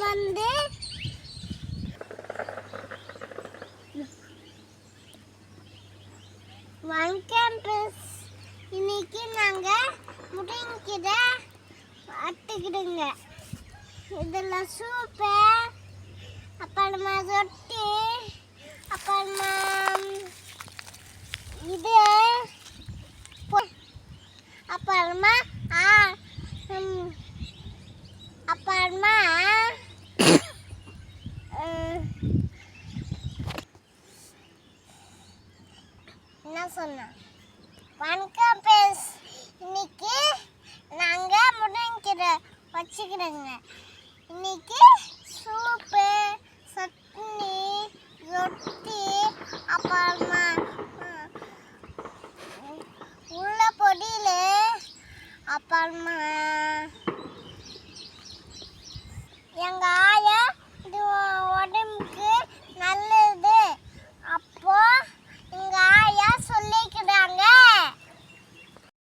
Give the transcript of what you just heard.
வந்து one campus. இன்னைக்கு நாங்கள் முருங்கைக்கீரை அட்டுக்கிடுங்க. இதில் சூப்பு, அப்புறமா ரொட்டி, அப்புறமா இது, அப்புறமா அப்புறமா என்ன சொன்னேன்? வணக்கம் பேஸ். இன்னைக்கு நாங்கள் முருங்கைக்கீரை வச்சுக்கிறோங்க. இன்னைக்கு சூப்பு, சட்னி, ரொட்டி, அப்புறமா உள்ள பொடியில், அப்புறமா எங்கள்